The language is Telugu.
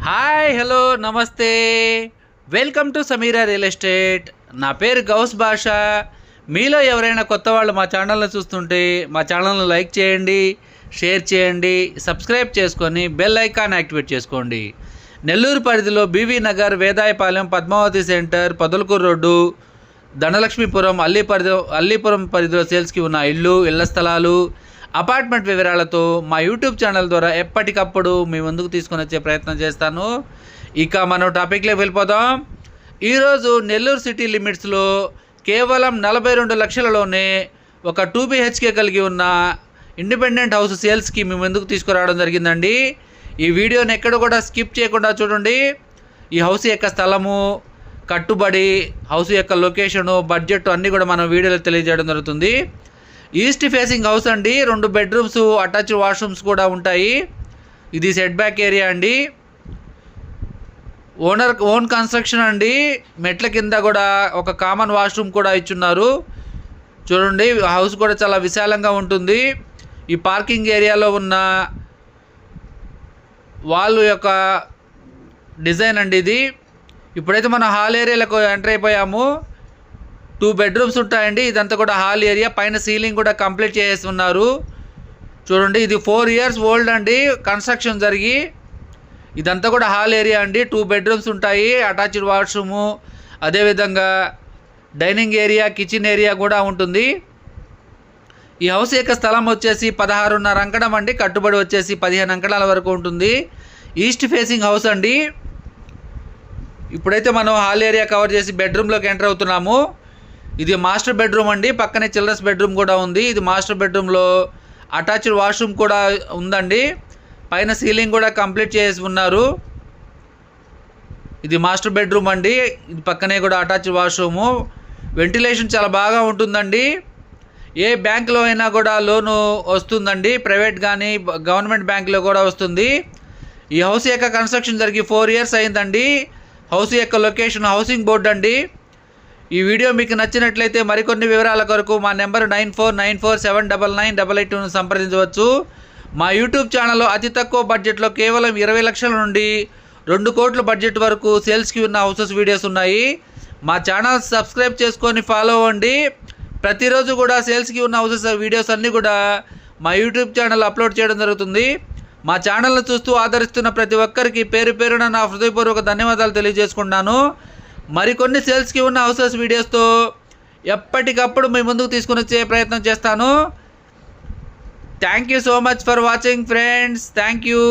హాయ్ హలో నమస్తే welcome to Sameera real estate. నా పేరు గౌస్ బాషా. మీలో ఎవరైనా కొత్త వాళ్ళు మా ఛానల్ని చూస్తుంటే మా ఛానల్ని లైక్ చేయండి, షేర్ చేయండి, సబ్స్క్రైబ్ చేసుకొని బెల్ ఐకాన్ యాక్టివేట్ చేసుకోండి. నెల్లూరు పరిధిలో BV Nagar, Vedayapalem, Padmavathi centre, Podalakuru road, Dhanalakshmipuram, Allipuram పరిధిలో సేల్స్కి ఉన్న ఇళ్ల స్థలాలు, అపార్ట్మెంట్ వివరాలతో మా యూట్యూబ్ ఛానల్ ద్వారా ఎప్పటికప్పుడు మీ ముందుకు తీసుకొని వచ్చే ప్రయత్నం చేస్తాను. ఇక మనం టాపిక్లోకి వెళ్ళిపోదాం. ఈరోజు నెల్లూరు సిటీ లిమిట్స్లో కేవలం 42 లక్షలలోనే ఒక 2 BHK కలిగి ఉన్న ఇండిపెండెంట్ హౌస్ సేల్స్కి మీ ముందుకు తీసుకురావడం జరిగిందండి. ఈ వీడియోని ఎక్కడ కూడా స్కిప్ చేయకుండా చూడండి. ఈ హౌస్ యొక్క స్థలము, కట్టుబడి, హౌస్ యొక్క లొకేషను, బడ్జెట్ అన్నీ కూడా మనం వీడియోలో తెలియజేయడం జరుగుతుంది. ఈస్ట్ ఫేసింగ్ హౌస్ అండి. 2 బెడ్రూమ్స్, అటాచ్డ్ వాష్రూమ్స్ కూడా ఉంటాయి. ఇది సెట్ బ్యాక్ ఏరియా అండి. ఓన్ కన్స్ట్రక్షన్ అండి. మెట్ల కింద కూడా ఒక కామన్ వాష్రూమ్ కూడా ఇచ్చున్నారు. చూడండి, హౌస్ కూడా చాలా విశాలంగా ఉంటుంది. ఈ పార్కింగ్ ఏరియాలో ఉన్న వాల్ యొక్క డిజైన్ అండి ఇది. ఇప్పుడైతే మనం హాల్ ఏరియాలకు ఎంటర్ అయిపోయాము. 2 బెడ్రూమ్స్ ఉంటాయండి. ఇదంతా కూడా హాల్ ఏరియా. పైన సీలింగ్ కూడా కంప్లీట్ చేసి ఉన్నారు. చూడండి, ఇది 4 years ఓల్డ్ అండి కన్స్ట్రక్షన్ జరిగి. ఇదంతా కూడా హాల్ ఏరియా అండి. 2 బెడ్రూమ్స్ ఉంటాయి, అటాచ్డ్ వాష్రూము, అదేవిధంగా డైనింగ్ ఏరియా, కిచెన్ ఏరియా కూడా ఉంటుంది. ఈ హౌస్ యొక్క స్థలం వచ్చేసి 16.5 అంకణం అండి. కట్టుబడి వచ్చేసి 15 అంకణాల వరకు ఉంటుంది. ఈస్ట్ ఫేసింగ్ హౌస్ అండి. ఇప్పుడైతే మనం హాల్ ఏరియా కవర్ చేసి బెడ్రూమ్లోకి ఎంటర్ అవుతున్నాము. ఇది మాస్టర్ బెడ్రూమ్ అండి. పక్కనే చిల్డ్రన్స్ బెడ్రూమ్ కూడా ఉంది. ఇది మాస్టర్ బెడ్రూమ్లో అటాచ్డ్ వాష్రూమ్ కూడా ఉందండి. పైన సీలింగ్ కూడా కంప్లీట్ చేసి ఉన్నారు. ఇది మాస్టర్ బెడ్రూమ్ అండి. ఇది పక్కనే కూడా అటాచ్డ్ వాష్రూము. వెంటిలేషన్ చాలా బాగా ఉంటుందండి. ఏ బ్యాంకులో అయినా కూడా లోను వస్తుందండి. ప్రైవేట్ కానీ గవర్నమెంట్ బ్యాంకులో కూడా వస్తుంది. ఈ హౌస్ యొక్క కన్స్ట్రక్షన్ జరిగి 4 years అయిందండి. హౌస్ యొక్క లొకేషన్ హౌసింగ్ బోర్డ్ అండి. ఈ వీడియో మీకు నచ్చినట్లయితే మరికొన్ని వివరాల కొరకు మా నెంబర్ 9494799882 సంప్రదించవచ్చు. మా యూట్యూబ్ ఛానల్లో అతి తక్కువ బడ్జెట్లో కేవలం 20 లక్షల నుండి 2 కోట్ల బడ్జెట్ వరకు సేల్స్కి ఉన్న హౌసెస్ వీడియోస్ ఉన్నాయి. మా ఛానల్ సబ్స్క్రైబ్ చేసుకొని ఫాలో అవ్వండి. ప్రతిరోజు కూడా సేల్స్కి ఉన్న హౌసెస్ వీడియోస్ అన్నీ కూడా మా యూట్యూబ్ ఛానల్ అప్లోడ్ చేయడం జరుగుతుంది. మా ఛానల్ని చూస్తూ ఆదరిస్తున్న ప్రతి ఒక్కరికి పేరు పేరున నా హృదయపూర్వక ధన్యవాదాలు తెలియజేసుకుంటున్నాను. మరికొన్ని సేల్స్కి ఉన్న హౌసెస్ వీడియోస్తో ఎప్పటికప్పుడు మీ ముందుకు తీసుకుని వచ్చే ప్రయత్నం చేస్తాను. Thank you so much for watching friends. Thank you.